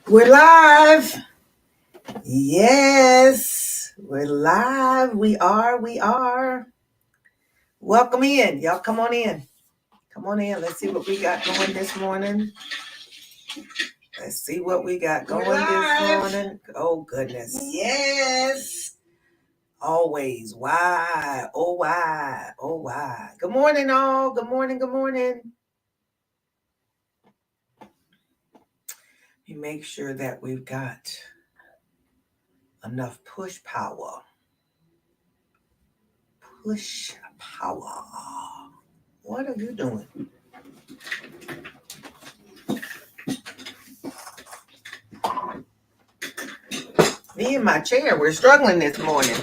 We're live. Yes, we're live. We are. Welcome in. Y'all come on in. Come on in. Let's see what we got going this morning. Oh, goodness. Yes. Always. Why? Oh, why? Oh, why? Good morning, all. Good morning. Good morning. Let me make sure that we've got enough push power. Push power. What are you doing? Me and my chair, we're struggling this morning.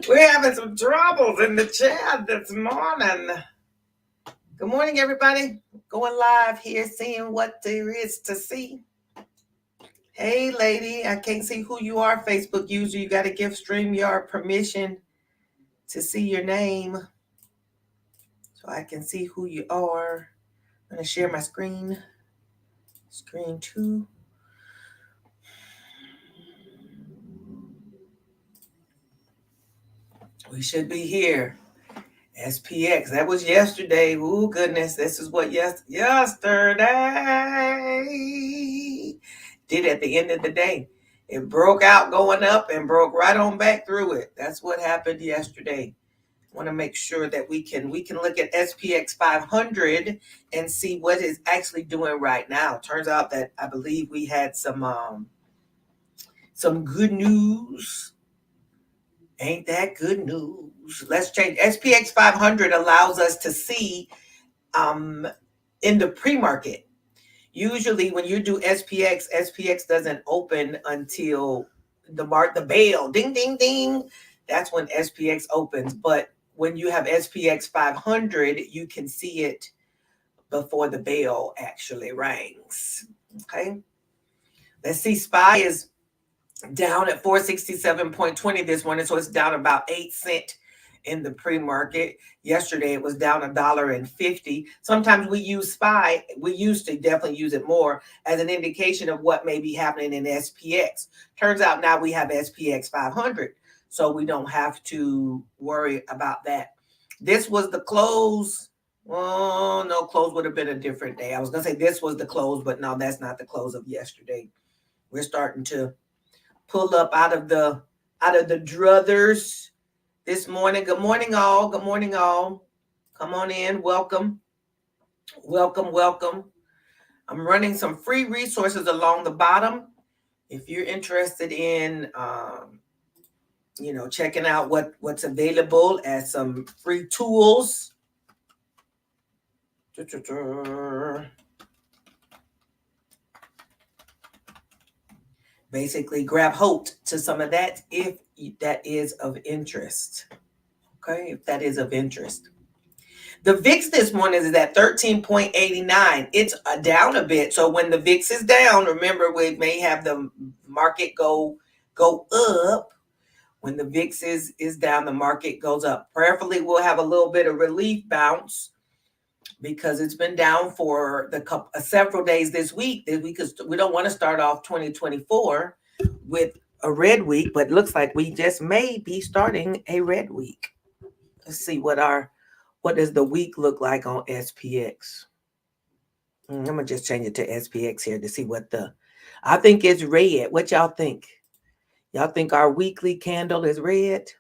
We're having some troubles in the chair this morning. Good morning, everybody. Going live here, seeing what there is to see. Hey, lady, I can't see who you are, Facebook user. You got to give StreamYard permission to see your name so I can see who you are. I'm going to share my screen. Screen 2. We should be here. SPX. That was yesterday. Ooh, goodness. This is what yesterday did at the end of the day. It broke out going up and broke right on back through it. That's what happened yesterday. I want to make sure that we can look at SPX 500 and see what it's actually doing right now. Turns out that I believe we had some good news. Ain't that good news? Let's change. SPX 500 allows us to see in the pre-market. Usually when you do SPX doesn't open until the bell. Ding, ding, ding. That's when SPX opens. But when you have SPX 500, you can see it before the bell actually rings. Okay. Let's see. SPY is down at 467.20 this morning, so it's down about 8 cents in the pre-market. Yesterday it was down $1.50. Sometimes we use SPY, we used to definitely use it more as an indication of what may be happening in SPX. Turns out now we have SPX 500, so we don't have to worry about that. This was the close. Oh, no, close would have been a different day. I was gonna say this was the close, but no, that's not the close of yesterday. We're starting to pull up out of the druthers this morning. Good morning, all. Good morning, all. Come on in. Welcome. Welcome, welcome. I'm running some free resources along the bottom. If you're interested in checking out what's available as some free tools. Basically grab hold to some of that if that is of interest. Okay, if that is of interest. The VIX this morning is at 13.89. It's down a bit. So when the VIX is down, remember we may have the market go up. When the VIX is down, the market goes up. Prayerfully, we'll have a little bit of relief bounce because it's been down for several days this week. Because we don't want to start off 2024 with a red week, but it looks like we just may be starting a red week. Let's see what does the week look like on SPX. I'm gonna just change it to SPX here to see I think it's red. What y'all think? Y'all think our weekly candle is red?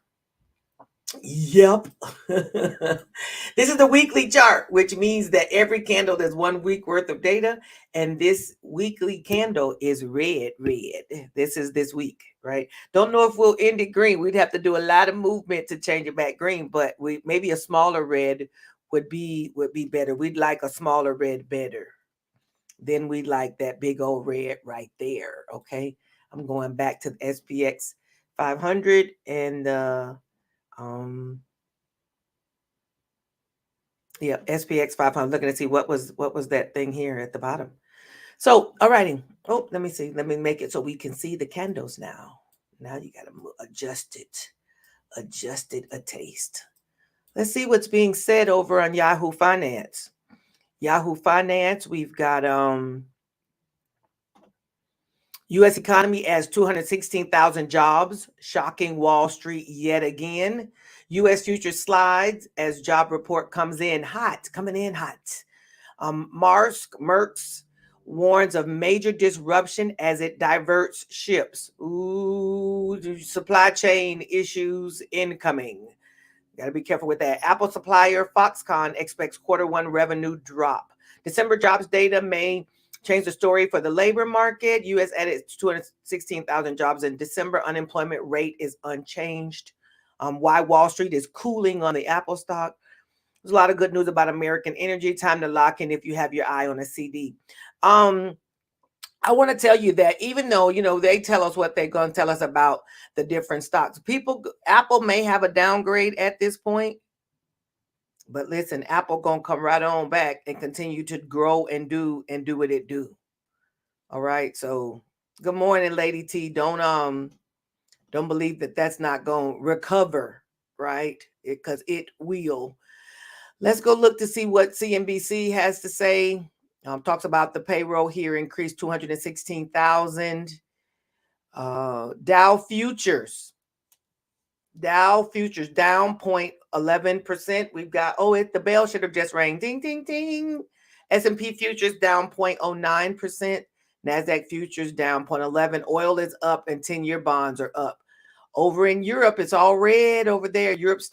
Yep. This is the weekly chart, which means that every candle is 1 week worth of data. And this weekly candle is red. This is this week, right? Don't know if we'll end it green. We'd have to do a lot of movement to change it back green, but maybe a smaller red would be better. We'd like a smaller red better. Then we'd like that big old red right there. Okay. I'm going back to the SPX 500 and SPX 500. Looking to see what was that thing here at the bottom. So, all righty. Oh, let me see. Let me make it so we can see the candles now. Now you got to adjust it a taste. Let's see what's being said over on Yahoo Finance. Yahoo Finance, we've got U.S. economy adds 216,000 jobs, shocking Wall Street yet again. U.S. future slides as job report coming in hot. Merck's warns of major disruption as it diverts ships. Ooh, supply chain issues incoming. Got to be careful with that. Apple supplier Foxconn expects Q1 revenue drop. December jobs data may change the story for the labor market. U.S. added 216,000 jobs in December. Unemployment rate is unchanged. Why Wall Street is cooling on the Apple stock. There's a lot of good news about American energy. Time to lock in if you have your eye on a CD. I want to tell you that even though, they tell us what they're going to tell us about the different stocks, Apple may have a downgrade at this point, but listen, Apple going to come right on back and continue to grow and do what it do. All right. So good morning, Lady T. Don't believe that that's not going to recover, right? Because it will. Let's go look to see what CNBC has to say. Talks about the payroll here increased 216,000. Dow futures down 0.11%. We've got, the bell should have just rang. Ding, ding, ding. S&P futures down 0.09%. NASDAQ futures down 0.11. Oil is up and 10-year bonds are up. Over in Europe, it's all red over there. Europe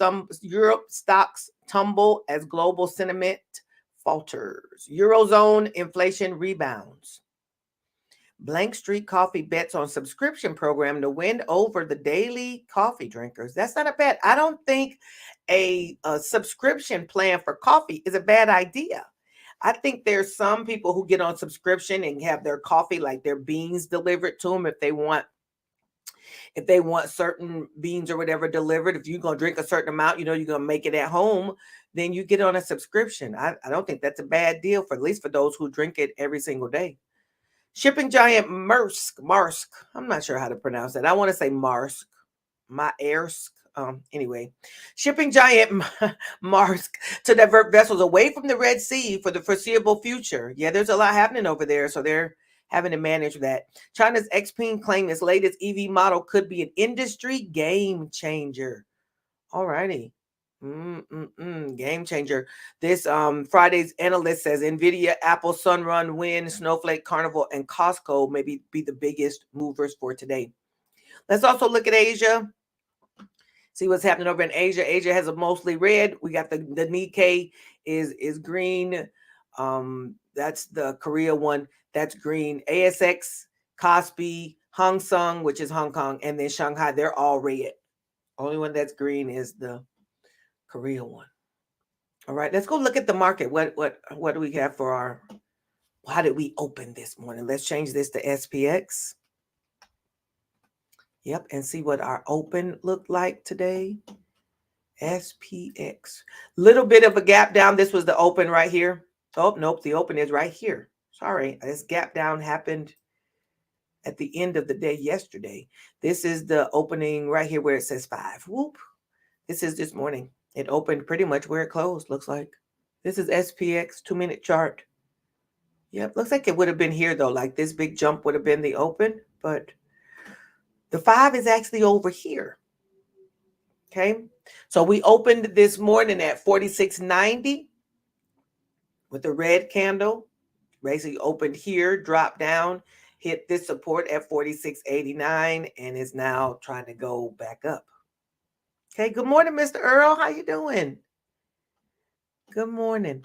stocks tumble as global sentiment falters. Eurozone inflation rebounds. Blank Street Coffee bets on subscription program to win over the daily coffee drinkers. That's not a bet. I don't think a subscription plan for coffee is a bad idea. I think there's some people who get on subscription and have their coffee, like their beans delivered to them if they want certain beans or whatever delivered. If you're going to drink a certain amount, you're going to make it at home, then you get on a subscription. I don't think that's a bad deal, for at least for those who drink it every single day. Shipping giant Maersk. I'm not sure how to pronounce that. I want to say Maersk. Anyway, shipping giant Maersk to divert vessels away from the Red Sea for the foreseeable future. Yeah, there's a lot happening over there, so they're having to manage that. China's Xpeng claimed its latest EV model could be an industry game changer. All righty. Game changer. This Friday's analyst says Nvidia, Apple, Sunrun, Wynn, Snowflake, Carnival, and Costco may be the biggest movers for today. Let's also look at Asia. See what's happening over in Asia. Asia has a mostly red. We got the Nikkei is green. That's the Korea one. That's green. ASX, Kospi, Hang Seng, which is Hong Kong, and then Shanghai. They're all red. Only one that's green is the Korea one. All right, let's go look at the market. What do we have for how did we open this morning? Let's change this to SPX. Yep, and see what our open looked like today. SPX. Little bit of a gap down. This was the open right here. Oh, nope, the open is right here. Sorry, this gap down happened at the end of the day yesterday. This is the opening right here where it says 5. Whoop. This is this morning. It opened pretty much where it closed, looks like. This is SPX 2-minute chart. Yep, looks like it would have been here though. Like this big jump would have been the open, but the 5 is actually over here. Okay, so we opened this morning at 46.90 with a red candle. Basically opened here, dropped down, hit this support at 46.89, and is now trying to go back up. Okay, good morning, Mr. Earl. How you doing? Good morning.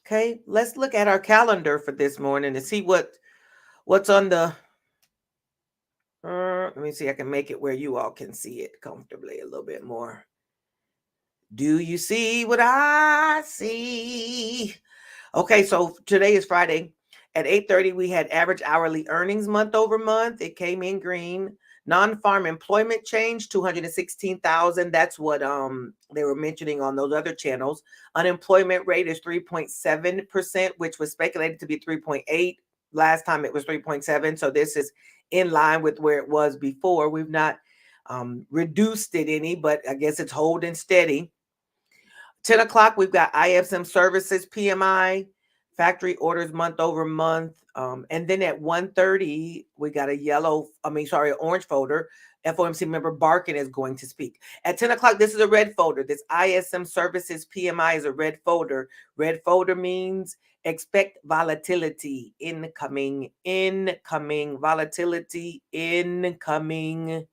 Okay, let's look at our calendar for this morning and see what's on the. Let me see. I can make it where you all can see it comfortably a little bit more. Do you see what I see? Okay, so today is Friday. At 8:30, we had average hourly earnings month over month. It came in green. Non-farm employment change, 216,000. That's what they were mentioning on those other channels. Unemployment rate is 3.7%, which was speculated to be 3.8. Last time it was 3.7. So this is in line with where it was before. We've not reduced it any, but I guess it's holding steady. 10 o'clock, we've got IFM Services PMI, factory orders month over month. And then at 1:30, we got an orange folder. FOMC member Barkin is going to speak. At 10 o'clock, this is a red folder. This ISM Services PMI is a red folder. Red folder means expect volatility, incoming, volatility, incoming.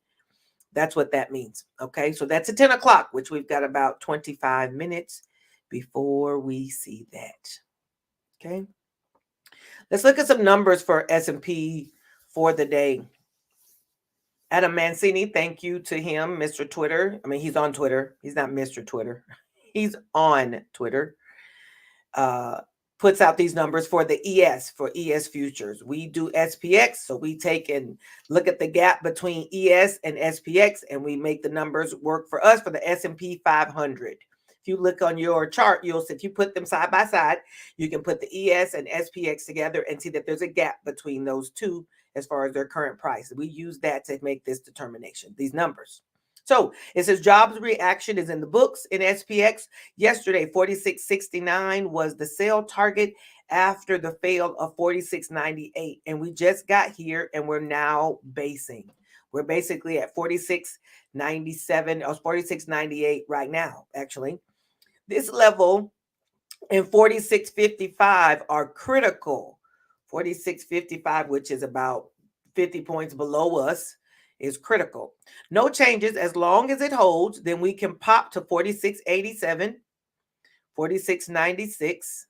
That's what that means. Okay, so that's at 10 o'clock, which we've got about 25 minutes before we see that. Okay, let's look at some numbers for S&P for the day. Adam Mancini, thank you to him, Mr. Twitter. I mean, he's on Twitter. He's not Mr. Twitter. He's on Twitter. Puts out these numbers for the ES, for ES futures. We do SPX, so we take and look at the gap between ES and SPX, and we make the numbers work for us for the S&P 500. If you look on your chart, you'll see if you put them side by side, you can put the ES and SPX together and see that there's a gap between those two as far as their current price. We use that to make this determination, these numbers. So it says jobs reaction is in the books in SPX. Yesterday, 46.69 was the sell target after the fail of 46.98. And we just got here and we're now basing. We're basically at 46.97 or 46.98 right now, actually. This level and 46.55 are critical. 46.55, which is about 50 points below us, is critical. No changes. As long as it holds, then we can pop to 46.87, 46.96,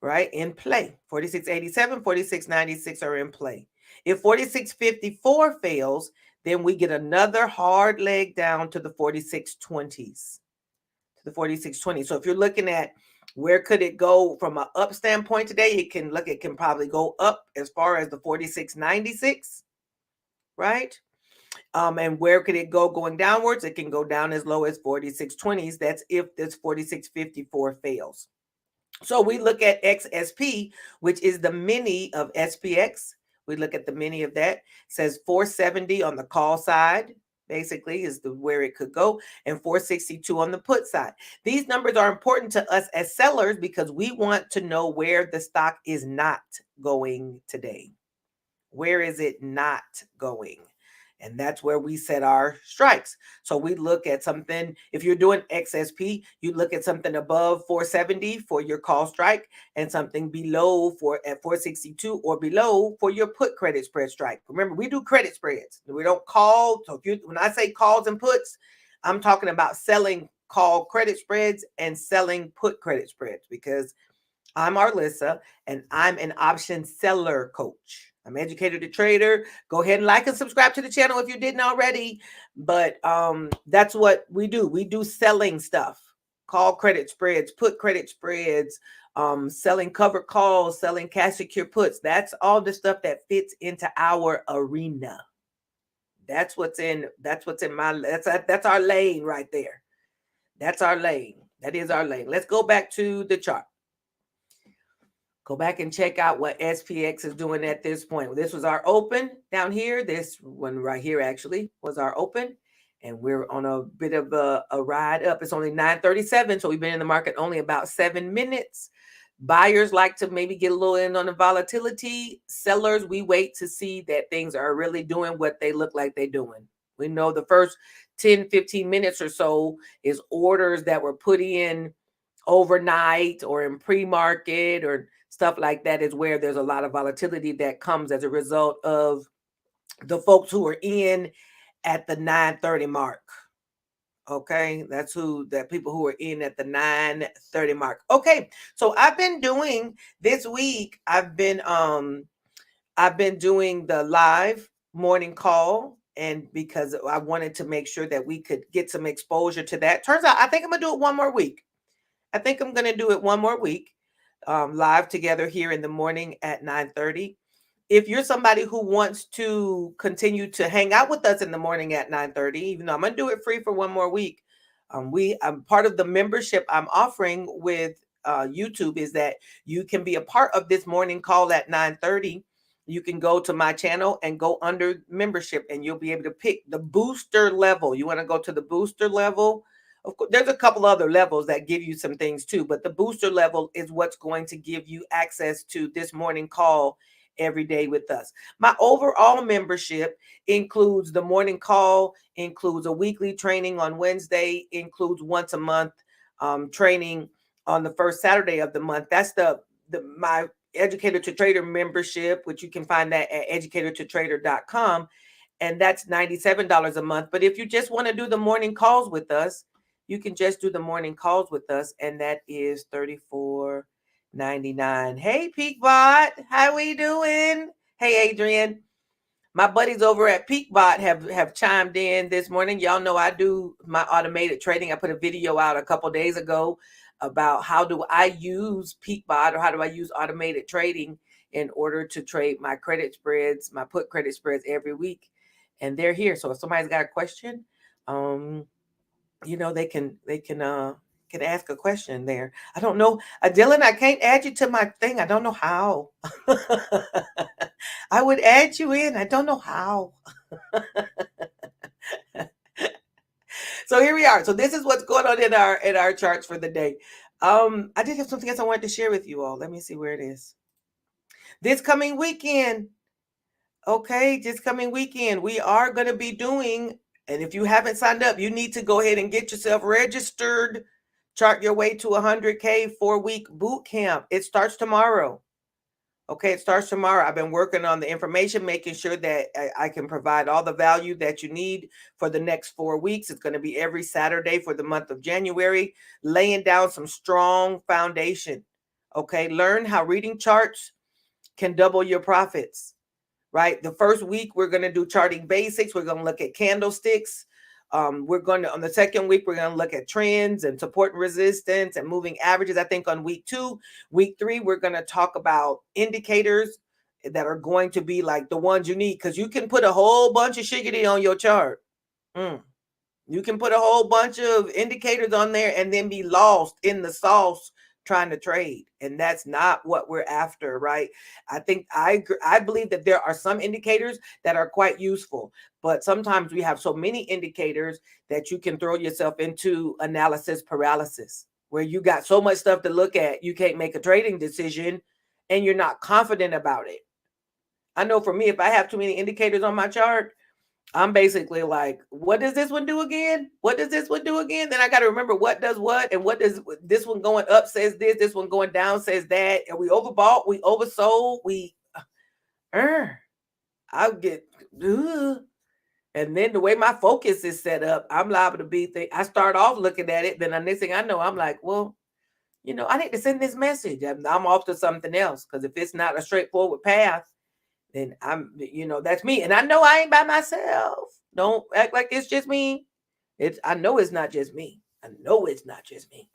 right? In play. 46.87, 46.96 are in play. If 46.54 fails, then we get another hard leg down to the 46.20s. To the 46.20. So if you're looking at where could it go from an up standpoint today, it can probably go up as far as the 46.96, right? And where could it go going downwards? It can go down as low as 46.20s. That's if this 46.54 fails. So we look at XSP, which is the mini of SPX. We look at the mini of that. It says 470 on the call side, basically, is where it could go, and 462 on the put side. These numbers are important to us as sellers because we want to know where the stock is not going today. Where is it not going? And that's where we set our strikes. So we look at something, if you're doing XSP, you look at something above 470 for your call strike and something below at 462 or below for your put credit spread strike. Remember, we do credit spreads. We don't call. So when I say calls and puts, I'm talking about selling call credit spreads and selling put credit spreads because I'm Arlissa and I'm an option seller coach. I'm Educator2Trader. Go ahead and like and subscribe to the channel if you didn't already. But that's what we do. We do selling stuff. Call credit spreads, put credit spreads, selling covered calls, selling cash secure puts. That's all the stuff that fits into our arena. That's what's in my that's our lane right there. That's our lane. That is our lane. Let's go back to the chart. Go back and check out what SPX is doing at this point. This was our open down here. This one right here actually was our open. And we're on a bit of a ride up. It's only 9:37, so we've been in the market only about 7 minutes. Buyers like to maybe get a little in on the volatility. Sellers, we wait to see that things are really doing what they look like they're doing. We know the first 10, 15 minutes or so is orders that were put in overnight or in pre-market or stuff like that is where there's a lot of volatility that comes as a result of the folks who are in at the 9:30 mark. Okay, that's people who are in at the 9:30 mark. Okay, so I've been doing this week. I've been doing the live morning call, and because I wanted to make sure that we could get some exposure to that. Turns out I think I'm gonna do it one more week. I think I'm gonna do it one more week. Live together here in the morning at 9:30. If you're somebody who wants to continue to hang out with us in the morning at 9:30, even though I'm gonna do it free for one more week, I'm part of the membership I'm offering with YouTube is that you can be a part of this morning call at 9:30. You can go to my channel and go under membership, and you'll be able to pick the booster level. You want to go to the booster level? Of course, there's a couple other levels that give you some things too, but the booster level is what's going to give you access to this morning call every day with us. My overall membership includes the morning call, includes a weekly training on Wednesday, includes once a month training on the first Saturday of the month. That's my Educator to Trader membership, which you can find that at educator2trader.com. And that's $97 a month. But if you just want to do the morning calls with us, you can just do the morning calls with us, and that is $34.99. Hey, Peakbot, how we doing? Hey, Adrian. My buddies over at Peakbot have chimed in this morning. Y'all know I do my automated trading. I put a video out a couple days ago about how do I use Peakbot, or how do I use automated trading in order to trade my credit spreads, my put credit spreads every week. And they're here. So if somebody's got a question, they can ask a question there. I don't know. Dylan, I can't add you to my thing. I don't know how. I would add you in. I don't know how. So here we are. So this is what's going on in our charts for the day. I did have something else I wanted to share with you all. Let me see where it is. This coming weekend. Okay, this coming weekend, we are going to be doing, and if you haven't signed up, you need to go ahead and get yourself registered. Chart your way to 100K 4-week boot camp. It starts tomorrow. Okay, it starts tomorrow. I've been working on the information, making sure that I can provide all the value that you need for the next 4 weeks. It's going to be every Saturday for the month of January, laying down some strong foundation. Okay, learn how reading charts can double your profits. Right? The first week, we're going to do charting basics. We're going to look at candlesticks. On the second week, we're going to look at trends and support and resistance and moving averages. I think on week 2, week 3, we're going to talk about indicators that are going to be like the ones you need, because you can put a whole bunch of shiggity on your chart. You can put a whole bunch of indicators on there and then be lost in the sauce trying to trade, and that's not what we're after, right? I think I believe that there are some indicators that are quite useful, but sometimes we have so many indicators that you can throw yourself into analysis paralysis, where you got so much stuff to look at, you can't make a trading decision and you're not confident about it. I know for me, if I have too many indicators on my chart, I'm basically like, what does this one do again? What does this one do again? Then I got to remember what does what, and what does this one going up says this one going down says that. And we overbought, we oversold, I'll get, and then the way my focus is set up, I'm liable to be, I start off looking at it. Then the next thing I know, I'm like, well, I need to send this message. I'm off to something else. Because if it's not a straightforward path, then that's me. And I know I ain't by myself. Don't act like it's just me. I know it's not just me. I know it's not just me.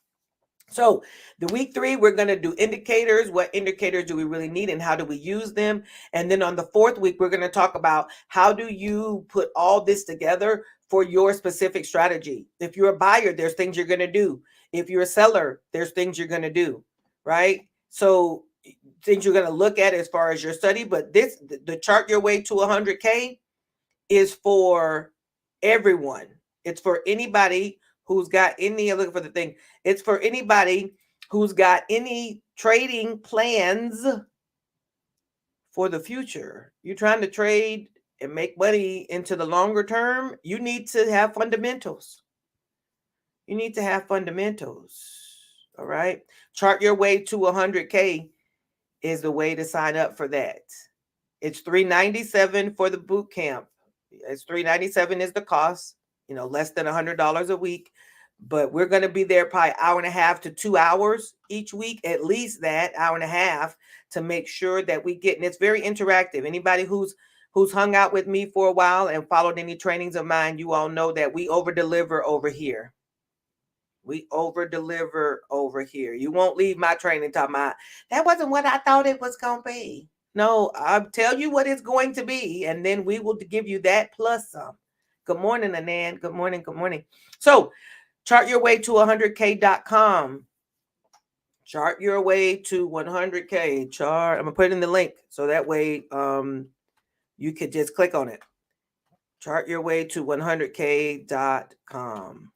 So the week 3, we're going to do indicators. What indicators do we really need and how do we use them? And then on the 4th week, we're going to talk about how do you put all this together for your specific strategy. If you're a buyer, there's things you're going to do. If you're a seller, there's things you're going to do, right? So things you're going to look at as far as your study, but the chart your way to 100K is for everyone. It's for anybody who's got any, looking for the thing. It's for anybody who's got any trading plans for the future. You're trying to trade and make money into the longer term. You need to have fundamentals. You need to have fundamentals. All right. Chart your way to 100K is the way to sign up for that. It's $397 for the boot camp. It's $397 is the cost, less than $100 a week. But we're going to be there probably 1.5 to 2 hours each week, at least that 1.5 to make sure that we get, and it's very interactive. Anybody who's hung out with me for a while and followed any trainings of mine, you all know that we over-deliver over here. We over-deliver over here. You won't leave my training talking about, that wasn't what I thought it was going to be. No, I'll tell you what it's going to be, and then we will give you that plus some. Good morning, Anan. Good morning. Good morning. So, chart your way to 100K.com. Chart your way to 100K. Chart. I'm going to put it in the link so that way you could just click on it. Chart your way to 100K.com.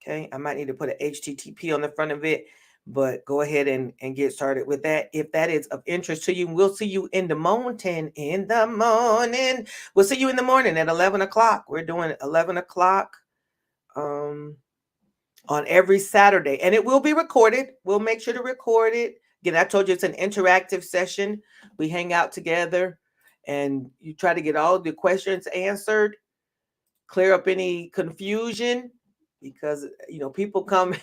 Okay, I might need to put an HTTP on the front of it, but go ahead and get started with that. If that is of interest to you, we'll see you in the morning. We'll see you in the morning at 11 o'clock. We're doing 11 o'clock on every Saturday, and it will be recorded. We'll make sure to record it. Again, I told you it's an interactive session. We hang out together and you try to get all the questions answered, clear up any confusion, because people come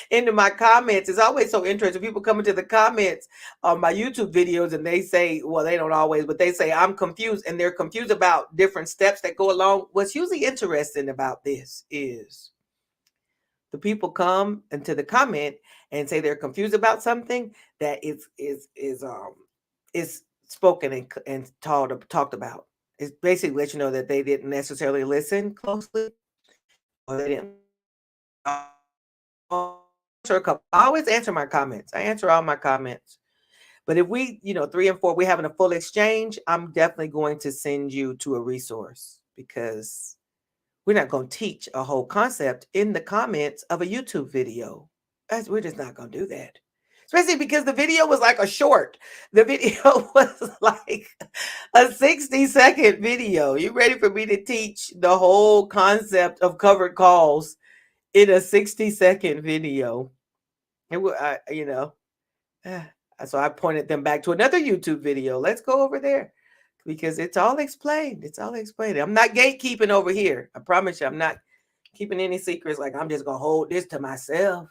into my comments. It's always so interesting. People come into the comments on my YouTube videos and they say, well, they don't always, but they say, I'm confused, and they're confused about different steps that go along. What's usually interesting about this is the people come into the comment and say they're confused about something that is spoken and talked about. It's basically let you know that they didn't necessarily listen closely, or they didn't. I always answer my comments. I answer all my comments. But if we, 3 and 4, we're having a full exchange, I'm definitely going to send you to a resource, because we're not going to teach a whole concept in the comments of a YouTube video. We're just not going to do that. Especially because the video was like a short. The video was like a 60-second video. You ready for me to teach the whole concept of covered calls in a 60-second video? So I pointed them back to another YouTube video. Let's go over there, because it's all explained. It's all explained. I'm not gatekeeping over here. I promise you, I'm not keeping any secrets. Like, I'm just gonna hold this to myself.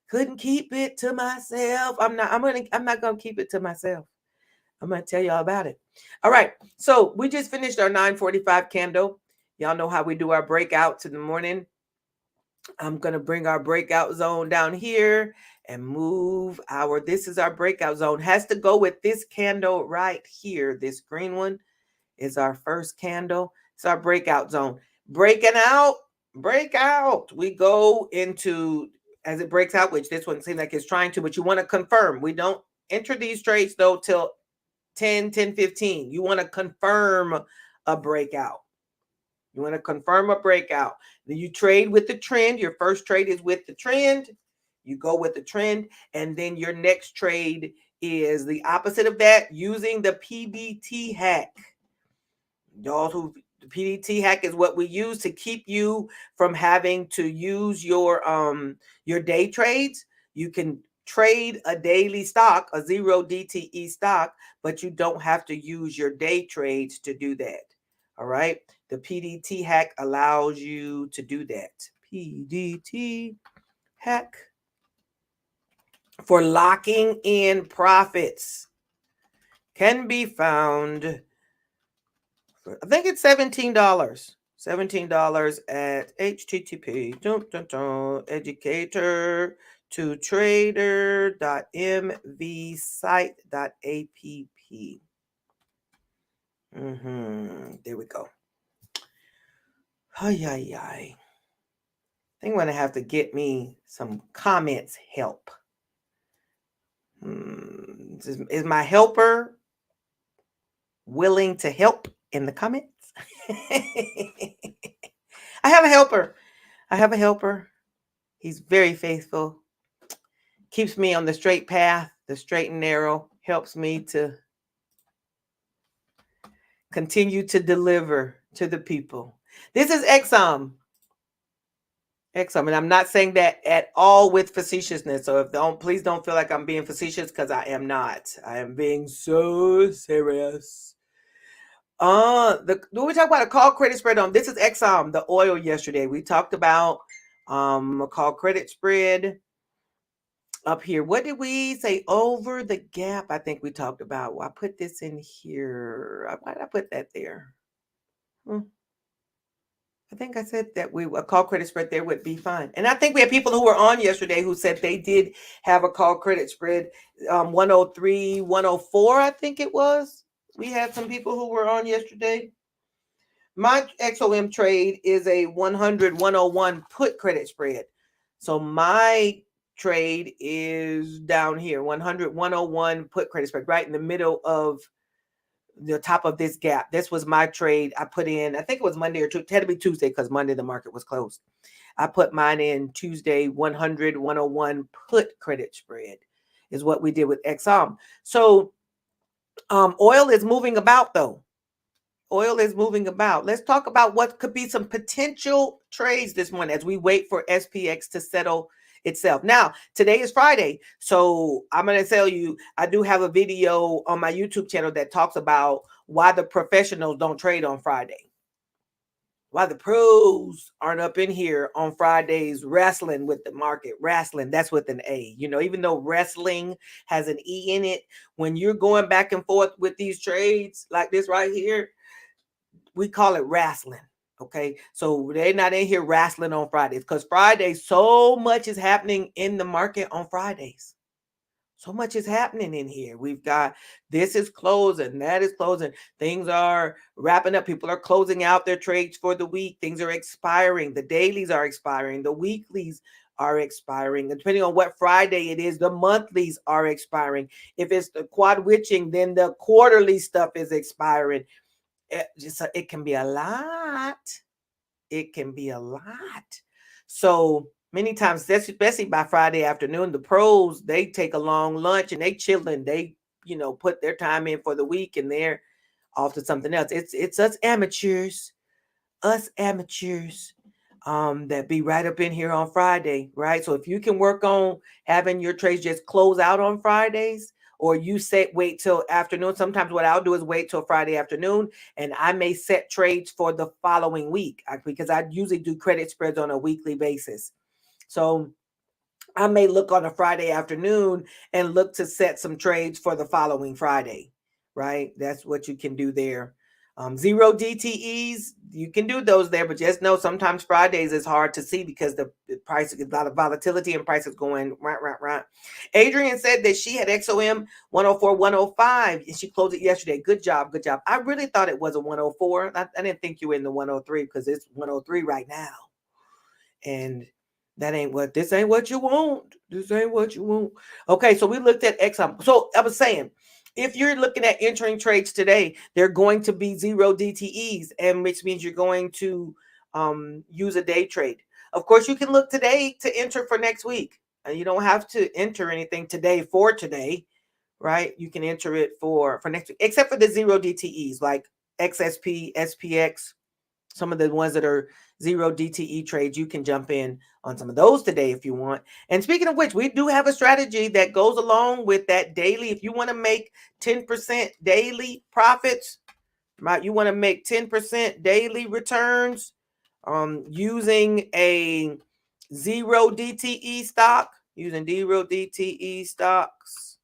Couldn't keep it to myself. I'm not gonna keep it to myself. I'm gonna tell you all about it. All right. So we just finished our 9:45 candle. Y'all know how we do our breakouts in the morning. I'm gonna bring our breakout zone down here and move this is our breakout zone. Has to go with this candle right here. This green one is our first candle. It's our breakout zone. Breaking out, breakout. We go into, as it breaks out, which this one seems like it's trying to, but you want to confirm. We don't enter these trades though till 10:15. You want to confirm a breakout. You want to confirm a breakout. Then you trade with the trend. Your first trade is with the trend. You go with the trend. And then your next trade is the opposite of that, using the PBT hack. The PBT hack is what we use to keep you from having to use your day trades. You can trade a daily stock, a 0 DTE stock, but you don't have to use your day trades to do that. All right. The PBT hack allows you to do that. PBT hack for locking in profits can be found. I think it's $17. $17 at http educator2trader.mvsite.app. There we go. I think I'm going to have to get me some comments help. Is my helper willing to help in the comments? I have a helper. He's very faithful. Keeps me on the straight path, the straight and narrow, helps me to continue to deliver to the people. This is Exxon, and I'm not saying that at all with facetiousness. So please don't feel like I'm being facetious, because I am not. I am being so serious. We talk about a call credit spread on. This is Exxon, the oil yesterday. We talked about a call credit spread up here. What did we say? Over the gap, I think we talked about. Well, I put this in here. Why did I put that there? I think I said that a call credit spread there would be fine. And I think we had people who were on yesterday who said they did have a call credit spread, 103, 104, I think it was. We had some people who were on yesterday. My XOM trade is a 100, 101 put credit spread. So my trade is down here, 100, 101 put credit spread, right in the middle of the top of this gap. This was my trade I put in. I think it was Monday or Tuesday. It had to be Tuesday, because Monday the market was closed. I put mine in Tuesday 100, 101 put credit spread is what we did with XOM. So oil is moving about though. Oil is moving about. Let's talk about what could be some potential trades this morning as we wait for SPX to settle itself. Now, today is Friday, so I'm going to tell you, I do have a video on my YouTube channel that talks about why the professionals don't trade on Friday. Why the pros aren't up in here on Fridays wrestling with the market. Wrestling, that's with an A. You know, even though wrestling has an E in it, when you're going back and forth with these trades like this right here, we call it wrestling. Okay, so they're not in here wrestling on Fridays because Fridays, so much is happening in the market on Fridays. So much is happening in here. We've got this is closing, that is closing. Things are wrapping up. People are closing out their trades for the week. Things are expiring. The dailies are expiring. The weeklies are expiring. And depending on what Friday it is, the monthlies are expiring. If it's the quad witching, then the quarterly stuff is expiring. It can be a lot. It can be a lot. So many times, especially by Friday afternoon, the pros, they take a long lunch and they chilling. They, put their time in for the week and they're off to something else. It's us amateurs that be right up in here on Friday, right? So if you can work on having your trades just close out on Fridays, or you wait till afternoon. Sometimes what I'll do is wait till Friday afternoon, and I may set trades for the following week because I usually do credit spreads on a weekly basis. So I may look on a Friday afternoon and look to set some trades for the following Friday, right? That's what you can do there. Zero DTEs, you can do those there, but just know sometimes Fridays is hard to see because the price is a lot of volatility and prices going right. Adrian said that she had XOM 104, 105, and she closed it yesterday. Good job. I really thought it was a 104. I didn't think you were in the 103 because it's 103 right now. And this ain't what you want. This ain't what you want. Okay, so we looked at XOM. So I was saying, if you're looking at entering trades today, they're going to be zero DTEs, and which means you're going to use a day trade. Of course, you can look today to enter for next week. You don't have to enter anything today for today, right? You can enter it for next week, except for the zero DTEs like XSP, SPX, some of the ones that are zero DTE trades. You can jump in on some of those today if you want. And speaking of which, we do have a strategy that goes along with that daily. If you want to make 10% daily profits, right? You want to make 10% daily returns using a zero DTE stock, using zero DTE stocks,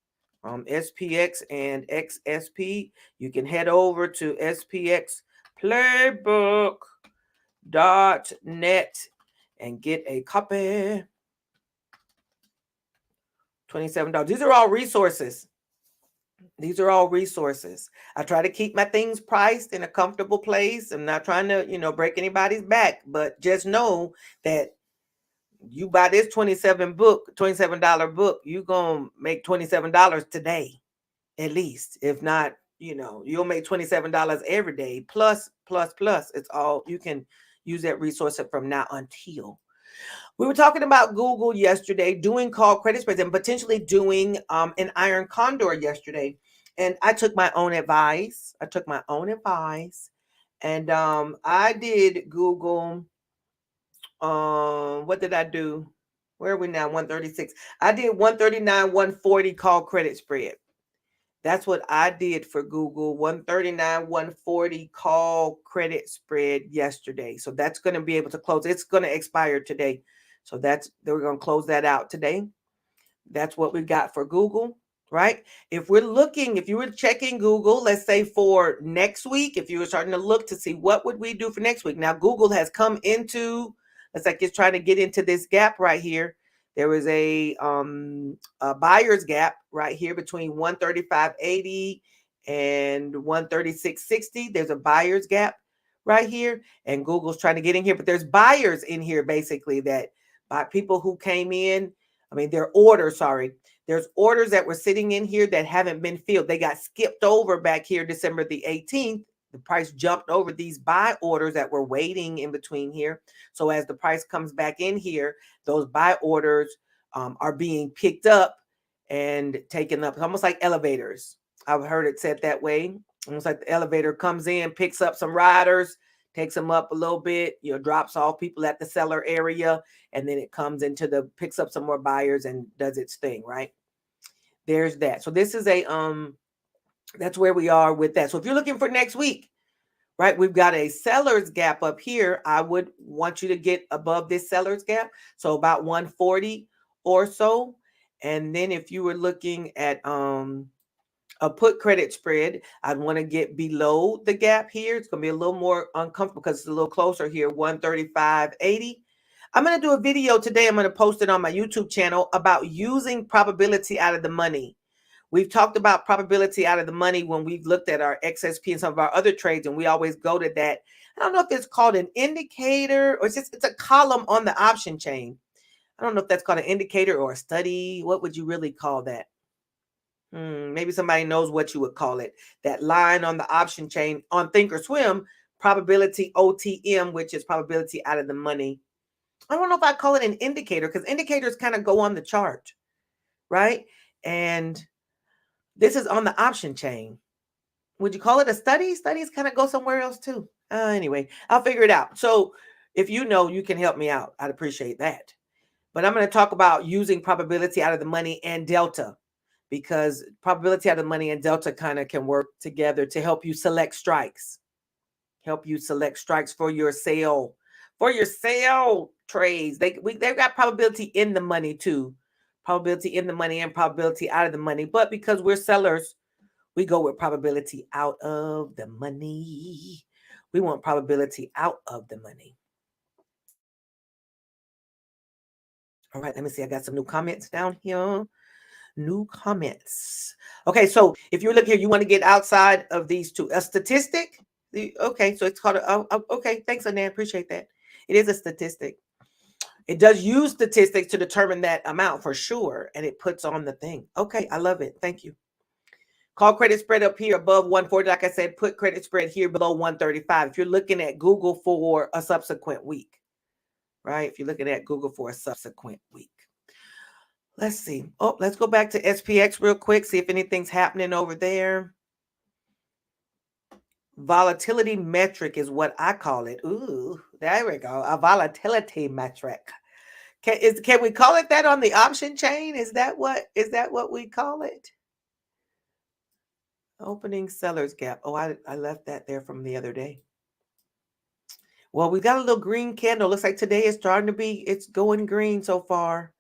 SPX and XSP. You can head over to SPX Playbook.net and get a copy. $27. These are all resources. I try to keep my things priced in a comfortable place. I'm not trying to, break anybody's back, but just know that you buy this $27 book, you're going to make $27 today, at least. If not, you'll make $27 every day, plus. It's all, you can use that resource from now until. We were talking about Google yesterday, doing call credit spreads and potentially doing an iron condor yesterday. And I took my own advice. And I did Google. What did I do? Where are we now? 136. I did 139, 140 call credit spread. That's what I did for Google, 139, 140 call credit spread yesterday. So that's going to be able to close. It's going to expire today. So we're going to close that out today. That's what we got for Google, right? If you were checking Google, let's say for next week, if you were starting to look to see what would we do for next week. Now, Google has come into, it's like it's trying to get into this gap right here. There was a buyer's gap right here between 135.80 and 136.60. There's a buyer's gap right here, and Google's trying to get in here, but there's buyers in here basically that by people who came in. I mean, there's orders that were sitting in here that haven't been filled. They got skipped over back here December the 18th, The price jumped over these buy orders that were waiting in between here. So as the price comes back in here, those buy orders are being picked up and taken up. It's almost like elevators. I've heard it said that way. Almost like the elevator comes in, picks up some riders, takes them up a little bit, drops off people at the seller area, and then it comes picks up some more buyers and does its thing, right? There's that. So this is that's where we are with that. So if you're looking for next week, right, we've got a seller's gap up here. I would want you to get above this seller's gap. So about 140 or so. And then if you were looking at a put credit spread, I'd want to get below the gap here. It's going to be a little more uncomfortable because it's a little closer here, 135.80. I'm going to do a video today. I'm going to post it on my YouTube channel about using probability out of the money. We've talked about probability out of the money when we've looked at our XSP and some of our other trades, and we always go to that. I don't know if it's called an indicator or it's a column on the option chain. I don't know if that's called an indicator or a study. What would you really call that? Maybe somebody knows what you would call it. That line on the option chain on Thinkorswim, probability OTM, which is probability out of the money. I don't know if I call it an indicator because indicators kind of go on the chart, right? And this is on the option chain. Would you call it a study? Studies kind of go somewhere else too. Anyway, I'll figure it out. So if you know, you can help me out. I'd appreciate that. But I'm going to talk about using probability out of the money and delta, because probability out of the money and delta kind of can work together to help you select strikes. Help you select strikes for your sale trades. They've got probability in the money too. Probability in the money and probability out of the money. But because we're sellers, we go with probability out of the money. We want probability out of the money. All right, let me see. I got some new comments down here. New comments. Okay, so if you look here, you want to get outside of these two. A statistic. Okay, so it's called okay, thanks, Anan. Appreciate that. It is a statistic. It does use statistics to determine that amount for sure, and it puts on the thing. Okay, I love it. Thank you. Call credit spread up here above 140. Like I said, put credit spread here below 135. If you're looking at Google for a subsequent week, right? If you're looking at Google for a subsequent week. Let's see. Oh, let's go back to SPX real quick. See if anything's happening over there. Volatility metric is what I call it. Ooh, there we go. A volatility metric. Can we call it that on the option chain? Is that what we call it? Opening seller's gap. Oh, I left that there from the other day. Well, we got a little green candle. Looks like today is starting to be, it's going green so far.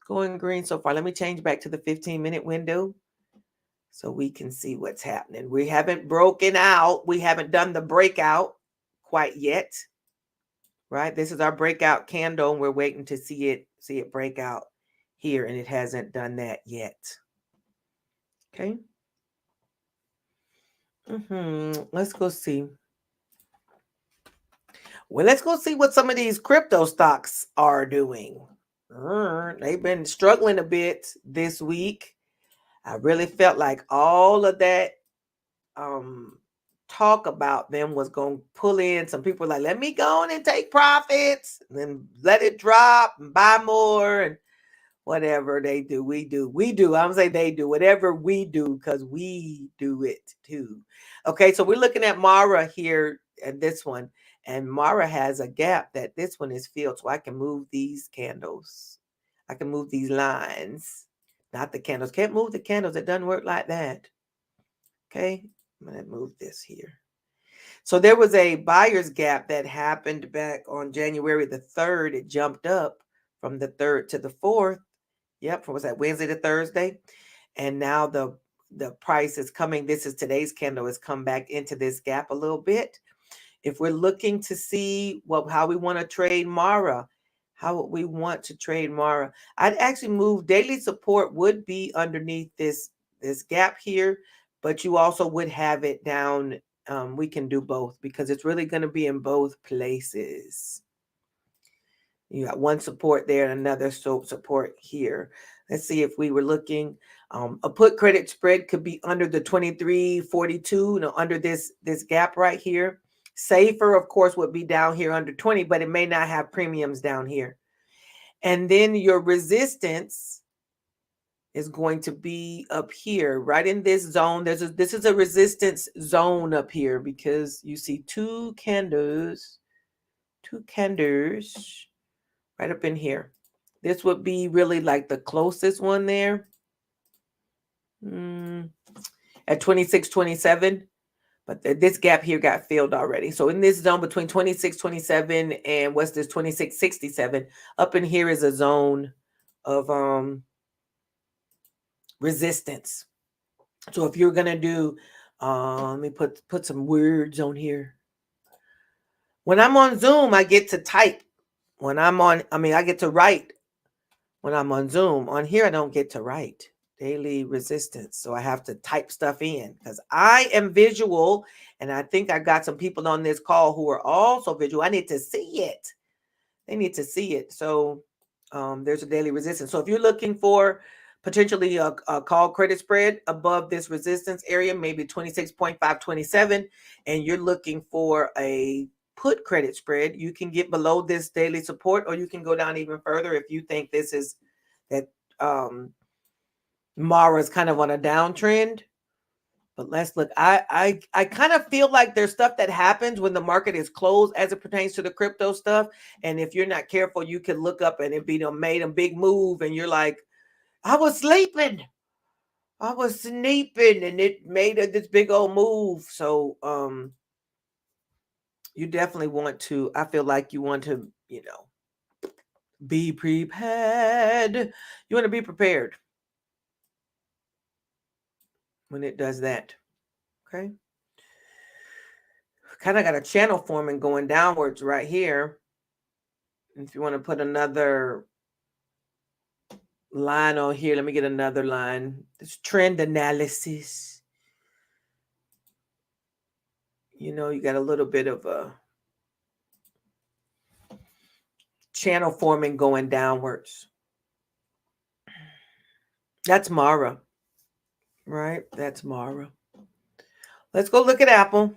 Going green so far. Let me change back to the 15-minute window so we can see what's happening. We haven't broken out. We haven't done the breakout quite yet, right? This is our breakout candle, and we're waiting to see it break out here, and it hasn't done that yet. Okay. Let's go see. Well, let's go see what some of these crypto stocks are doing. They've been struggling a bit this week. I really felt like all of that talk about them was going to pull in. Some people were like, let me go on and take profits and then let it drop and buy more and whatever they do. We do. I'm going to say they do. Whatever we do, because we do it too. Okay, so we're looking at Mara here at this one. And Mara has a gap that this one is filled. So I can move these candles. I can move these lines. Not the candles. Can't move the candles. It doesn't work like that. Okay. I'm going to move this here. So there was a buyer's gap that happened back on January the 3rd. It jumped up from the 3rd to the 4th. Yep. From was that Wednesday to Thursday. And now the price is coming. This is today's candle has come back into this gap a little bit. If we're looking to see how we want to trade Mara, how would we want to trade Mara? I'd actually move daily support would be underneath this gap here, but you also would have it down. We can do both because it's really going to be in both places. You got one support there and another support here. Let's see if we were looking. A put credit spread could be under the 23.42, under this gap right here. Safer, of course, would be down here under 20, but it may not have premiums down here. And then your resistance is going to be up here, right in this zone. This is a resistance zone up here because you see two candles right up in here. This would be really like the closest one there. At 26.27. But this gap here got filled already. So in this zone between 26.27 and what's this 26.67, up in here is a zone of resistance. So if you're gonna do, let me put some words on here. When I'm on Zoom, I get to type. I get to write when I'm on Zoom. On here, I don't get to write. Daily resistance. So I have to type stuff in because I am visual, and I think I got some people on this call who are also visual. I need to see it. They need to see it. So there's a daily resistance. So if you're looking for potentially a call credit spread above this resistance area, maybe 26.527, and you're looking for a put credit spread, you can get below this daily support, or you can go down even further if you think this is that Mara's kind of on a downtrend. But let's look. I kind of feel like there's stuff that happens when the market is closed as it pertains to the crypto stuff. And if you're not careful, you can look up and it be made a big move, and you're like, I was sleeping, and it made this big old move. So you definitely want to. I feel like you want to, be prepared. You want to be prepared when it does that. Okay. Kind of got a channel forming going downwards right here. If you want to put another line on here, let me get another line. This trend analysis. You got a little bit of a channel forming going downwards. That's Mara, right? That's Mara. Let's go look at Apple.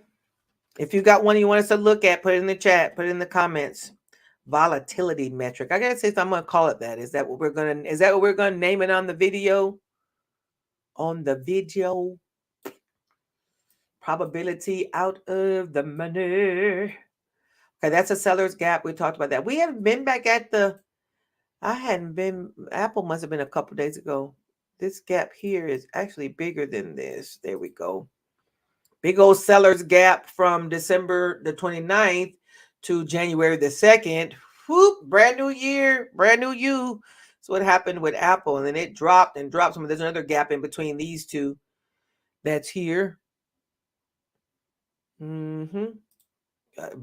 If you got one you want us to look at, put it in the chat, put it in the comments. Volatility metric. I gotta say, I'm gonna call it that. Is that what we're gonna name it on the video? On the video. Probability out of the money. Okay, that's a seller's gap. We talked about that. We haven't been back at Apple must have been a couple days ago. This gap here is actually bigger than this. There we go. Big old seller's gap from December the 29th to January the 2nd. Whoop, brand new year, brand new you. That's what happened with Apple. And then it dropped and dropped. There's another gap in between these two that's here.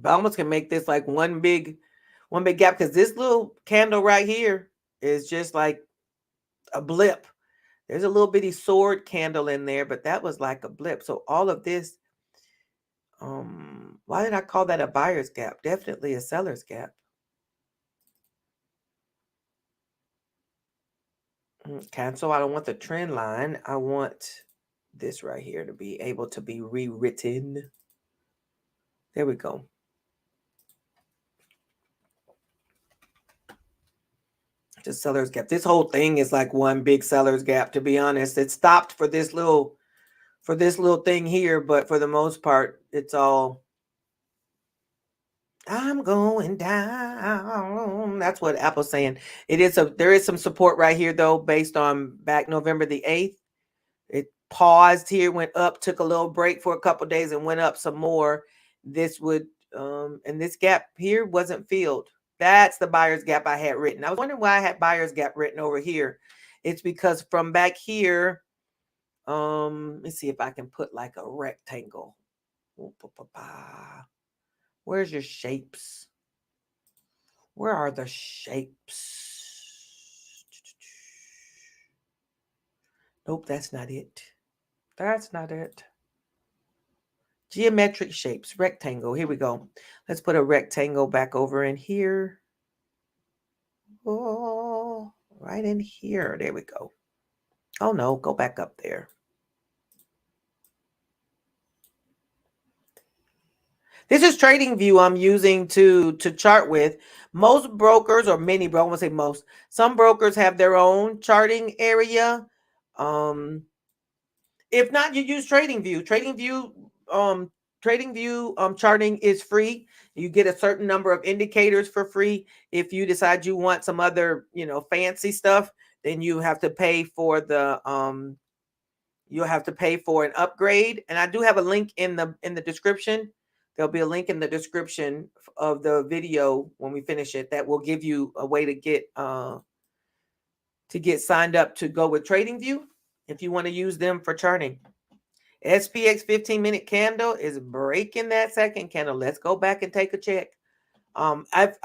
Almost can make this like one big gap, because this little candle right here is just like a blip. There's a little bitty sword candle in there, but that was like a blip. So all of this, why did I call that a buyer's gap? Definitely a seller's gap. Cancel. I don't want the trend line. I want this right here to be able to be rewritten. There we go. Just seller's gap. This whole thing is like one big seller's gap, to be honest. It stopped for this little thing here, but for the most part, it's all, I'm going down. That's what Apple's saying. There is some support right here though, based on back November the 8th. It paused here, went up, took a little break for a couple days, and went up some more. This would and this gap here wasn't filled. That's the buyer's gap I had written. I was wondering why I had buyer's gap written over here. It's because from back here, let me see if I can put like a rectangle. Where's your shapes? Where are the shapes? Nope, that's not it. That's not it. Geometric shapes, rectangle. Here we go. Let's put a rectangle back over in here. Oh, Right in here. There we go. Oh no, go back up there. This is TradingView I'm using to chart with. Most brokers, or many brokers, I won't say most, some brokers have their own charting area. If not, you use TradingView. TradingView charting is free. You get a certain number of indicators for free. If you decide you want some other, fancy stuff, then you have to pay for you'll have to pay for an upgrade. And I do have a link in the description. There'll be a link in the description of the video when we finish it that will give you a way to get signed up to go with TradingView if you want to use them for charting. SPX 15-minute candle is breaking that second candle. Let's go back and take a check. I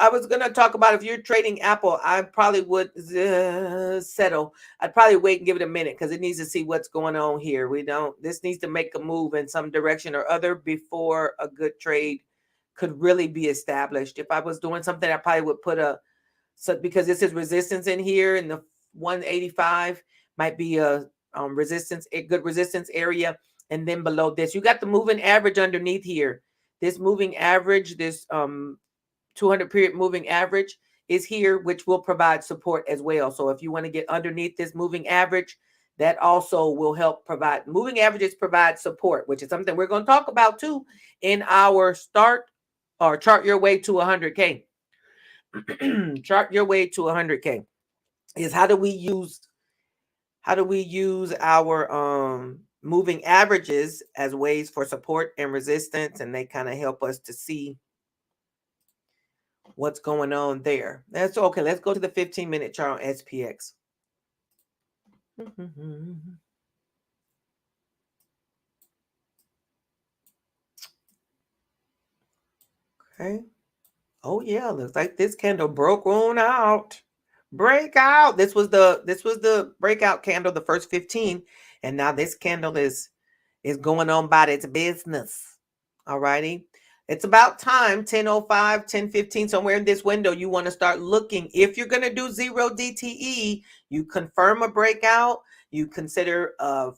was gonna talk about if you're trading Apple, I probably would settle. I'd probably wait and give it a minute because it needs to see what's going on here. This needs to make a move in some direction or other before a good trade could really be established. If I was doing something, I probably would put because this is resistance in here, and the 185 might be a good resistance area. And then below this, you got the moving average underneath here. This moving average, this 200 period moving average is here, which will provide support as well. So if you want to get underneath this moving average, that also will help provide. Moving averages provide support, which is something we're going to talk about too in our chart your way to 100K. Chart your way to 100K is how do we use our moving averages as ways for support and resistance, and they kind of help us to see what's going on there. That's okay. Let's go to the 15-minute chart on SPX. Okay. Oh yeah, looks like this candle broke on out. Breakout. This was the breakout candle, the first 15, and now this candle is going on about its business. All righty. It's about time, 10:05, 10:15, somewhere in this window, you want to start looking. If you're going to do 0 DTE, you confirm a breakout. You consider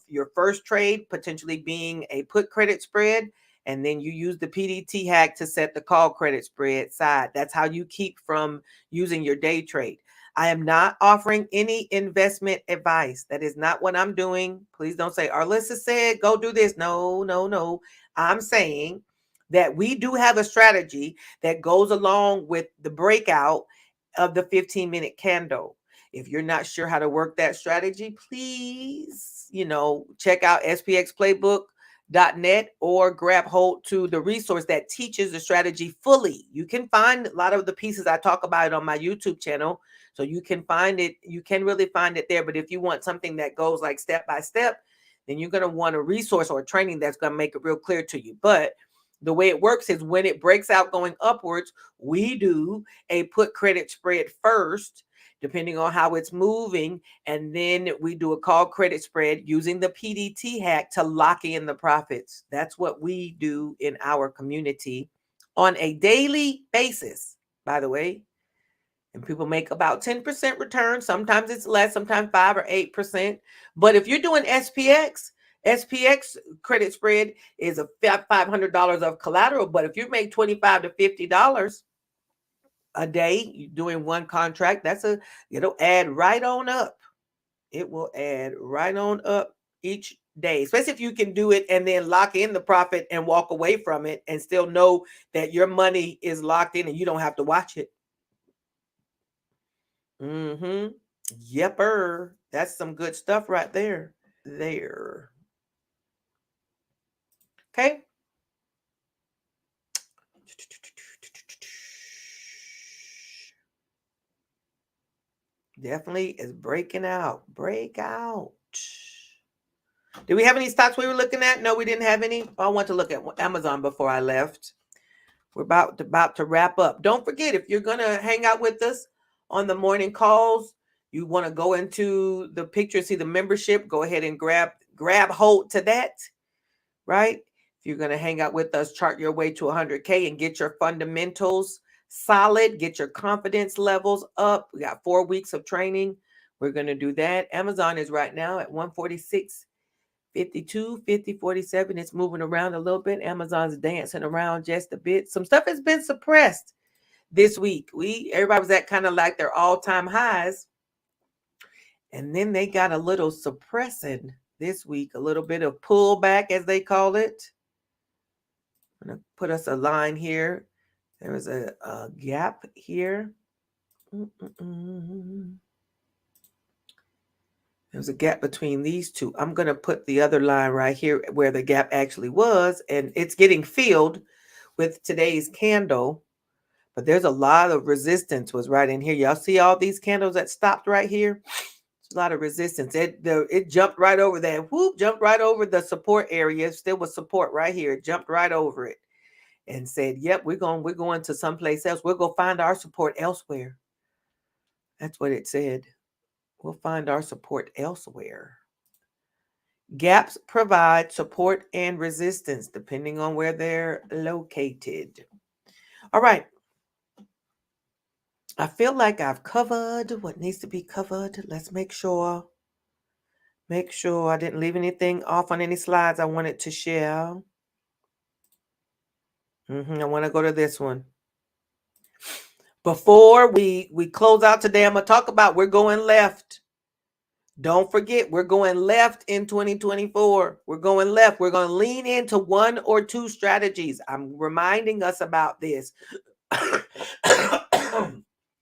your first trade potentially being a put credit spread, and then you use the PDT hack to set the call credit spread side. That's how you keep from using your day trade. I am not offering any investment advice. That is not what I'm doing. Please don't say, Arlissa said, go do this. No, no, no. I'm saying that we do have a strategy that goes along with the breakout of the 15-minute candle. If you're not sure how to work that strategy, please, check out spxplaybook.net or grab hold to the resource that teaches the strategy fully. You can find a lot of the pieces I talk about on my YouTube channel. So you can find it, you can really find it there. But if you want something that goes like step by step, then you're going to want a resource or a training that's going to make it real clear to you. But the way it works is when it breaks out going upwards, we do a put credit spread first, depending on how it's moving. And then we do a call credit spread using the PDT hack to lock in the profits. That's what we do in our community on a daily basis, by the way. And people make about 10% return. Sometimes it's less, sometimes 5 or 8%. But if you're doing SPX credit spread is a $500 of collateral. But if you make $25 to $50 a day, you're doing one contract, it'll add right on up. It will add right on up each day, especially if you can do it and then lock in the profit and walk away from it and still know that your money is locked in and you don't have to watch it. Yepper. That's some good stuff right there. Okay. Definitely is breaking out. Breakout. Did we have any stocks we were looking at? No, we didn't have any. I want to look at Amazon before I left. We're about to wrap up. Don't forget, if you're going to hang out with us on the morning calls, you want to go into the picture, see the membership, go ahead and grab hold to that, right? If you're going to hang out with us, chart your way to 100K and get your fundamentals solid, get your confidence levels up. We got 4 weeks of training We're going to do that. Amazon is right now at 146.52, 50.47. It's moving around a little bit. Amazon's dancing around just a bit. Some stuff has been suppressed this week. Everybody was at kind of like their all-time highs. And then they got a little suppressing this week, a little bit of pullback, as they call it. I'm going to put us a line here. There was a gap here. There's a gap between these two. I'm going to put the other line right here where the gap actually was, and it's getting filled with today's candle. But there's a lot of resistance was right in here. Y'all see all these candles that stopped right here? It's a lot of resistance. It jumped right over that. Whoop, jumped right over the support area. Still was support right here. It jumped right over it and said, yep, we're going to someplace else. We'll go find our support elsewhere. That's what it said. We'll find our support elsewhere. Gaps provide support and resistance depending on where they're located. All right. I feel like I've covered what needs to be covered. Let's make sure I didn't leave anything off on any slides I wanted to share. I want to go to this one. Before we close out today, I'm going to talk about we're going left. Don't forget, we're going left in 2024. We're going left. We're going to lean into one or two strategies. I'm reminding us about this.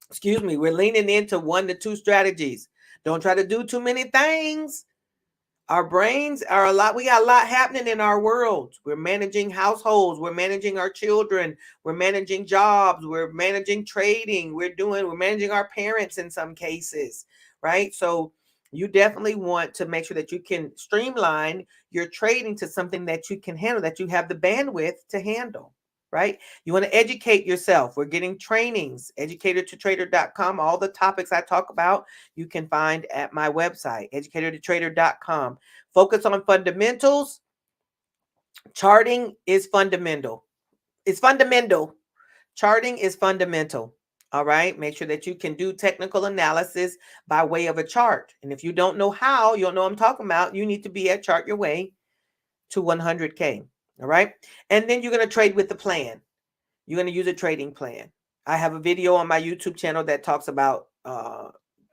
Excuse me. We're leaning into 1 to 2 strategies. Don't try to do too many things. Our brains are we got a lot happening in our world. We're managing households. We're managing our children. We're managing jobs. We're managing trading. We're managing our parents in some cases, right? So you definitely want to make sure that you can streamline your trading to something that you can handle, that you have the bandwidth to handle, right? You want to educate yourself. We're getting trainings, Educator2Trader.com. All the topics I talk about, you can find at my website, Educator2Trader.com. Focus on fundamentals. Charting is fundamental. It's fundamental. Charting is fundamental. All right. Make sure that you can do technical analysis by way of a chart. And if you don't know how, you'll know what I'm talking about. You need to be at Chart Your Way to 100K. All right. And then you're going to trade with the plan. You're going to use a trading plan. I have a video on my YouTube channel that talks about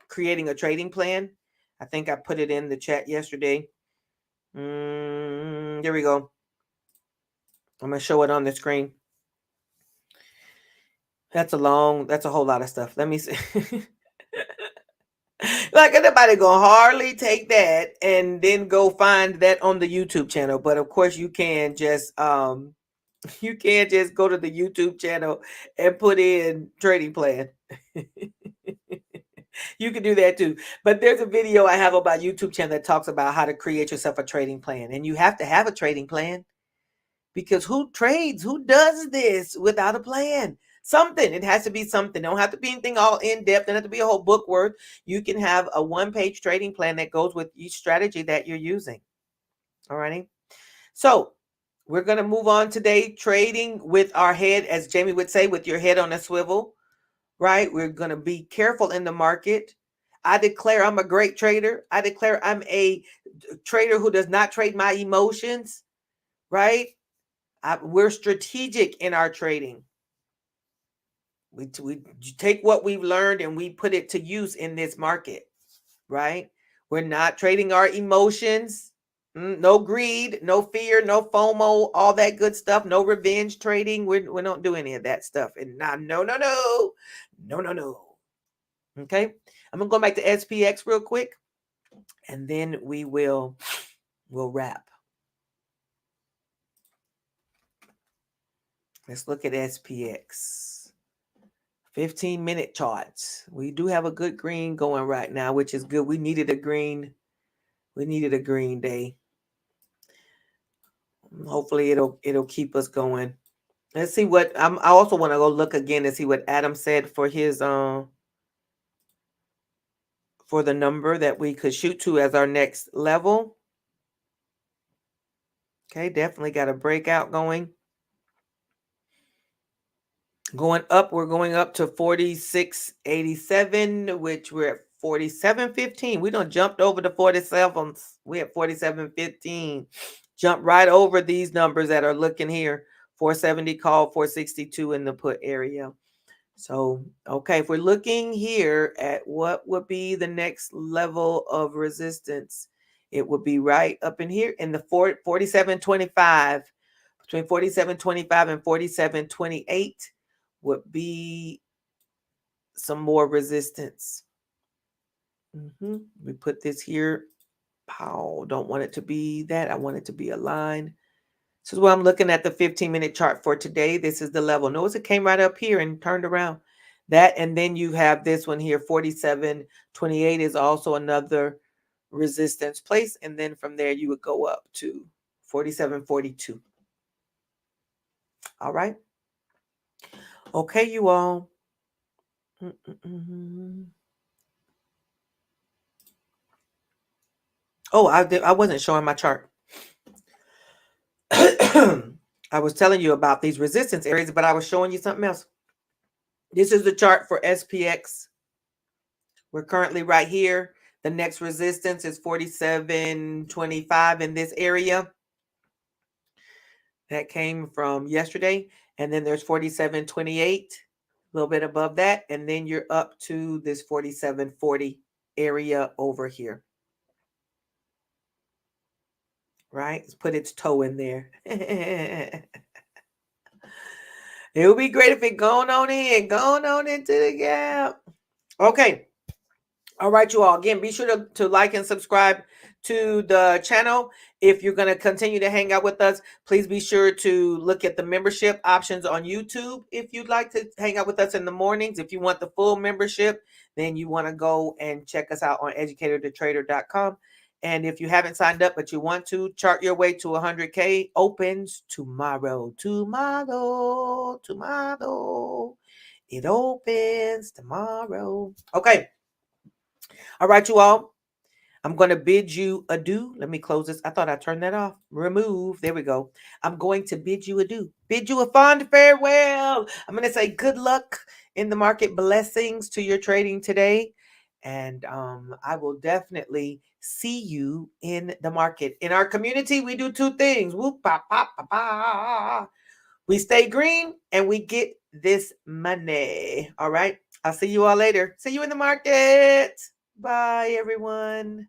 creating a trading plan. I think I put it in the chat yesterday. There we go. I'm going to show it on the screen. That's a whole lot of stuff. Let me see. Like anybody gonna hardly take that and then go find that on the YouTube channel. But of course you can just go to the YouTube channel and put in trading plan. You can do that too. But there's a video I have on my YouTube channel that talks about how to create yourself a trading plan. And you have to have a trading plan, because who does this without a plan? Something. It has to be something. Don't have to be anything all in depth. Don't have to be a whole book worth. You can have a 1-page trading plan that goes with each strategy that you're using. All righty. So we're going to move on today, trading with our head, as Jamie would say, with your head on a swivel, right? We're going to be careful in the market. I declare I'm a great trader. I declare I'm a trader who does not trade my emotions, right? We're strategic in our trading. We take what we've learned and we put it to use in this market, right? We're not trading our emotions. No greed, no fear, no FOMO, all that good stuff. No revenge trading. We don't do any of that stuff. And no. Okay, I'm gonna go back to SPX real quick, and then we'll wrap. Let's look at SPX. 15-minute charts. We do have a good green going right now, which is good. We needed a green. We needed a green day. Hopefully it'll keep us going. Let's see what I also want to go look again and see what Adam said for his for the number that we could shoot to as our next level. Okay, definitely got a breakout going. Going up, we're going up to 46.87, which we're at 47.15. We done jumped over the 47s. We at 47.15. Jump right over these numbers that are looking here. 470 call, 462 in the put area. So, okay, if we're looking here at what would be the next level of resistance, it would be right up in here in the 47.25. Between 47.25 and 47.28 would be some more resistance. We put this here. Oh, don't want it to be that. I want it to be a line. This is what I'm looking at the 15-minute chart for today. This is the level. Notice it came right up here and turned around. That, and then you have this one here, 47.28 is also another resistance place. And then from there, you would go up to 47.42. All right. Okay, you all. Oh, I wasn't showing my chart. I was telling you about these resistance areas, but I was showing you something else. This is the chart for SPX. We're currently right here. The next resistance is 47.25 in this area. That came from yesterday. And then there's 47.28, a little bit above that. And then you're up to this 47.40 area over here. Right? Let's put its toe in there. It would be great if it going on into the gap. Okay. All right, you all. Again, be sure to like and subscribe to the channel. If you're going to continue to hang out with us, please be sure to look at the membership options on YouTube. If you'd like to hang out with us in the mornings, if you want the full membership, then you want to go and check us out on Educator2Trader.com. And if you haven't signed up, but you want to, chart your way to 100K, opens tomorrow. Tomorrow. It opens tomorrow. Okay. All right, you all. I'm going to bid you adieu. Let me close this. I thought I turned that off. Remove. There we go. I'm going to bid you adieu. Bid you a fond farewell. I'm going to say good luck in the market. Blessings to your trading today. And I will definitely see you in the market. In our community, we do two things. Whoop, pop, pop, pop, pop. We stay green and we get this money. All right. I'll see you all later. See you in the market. Bye, everyone.